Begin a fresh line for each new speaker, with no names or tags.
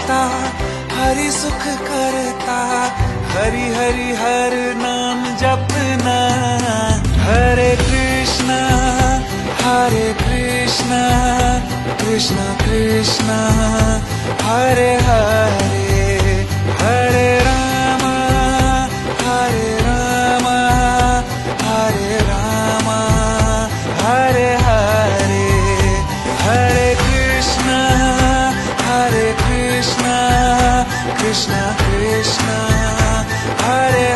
करता, हरि सुख करता, हरि हरि हर नाम जपना। हरे कृष्णा कृष्णा कृष्णा हरे हरे, हरे राम हरे राम हरे हरे, हरे कृष्णा कृष्णा कृष्णा हरे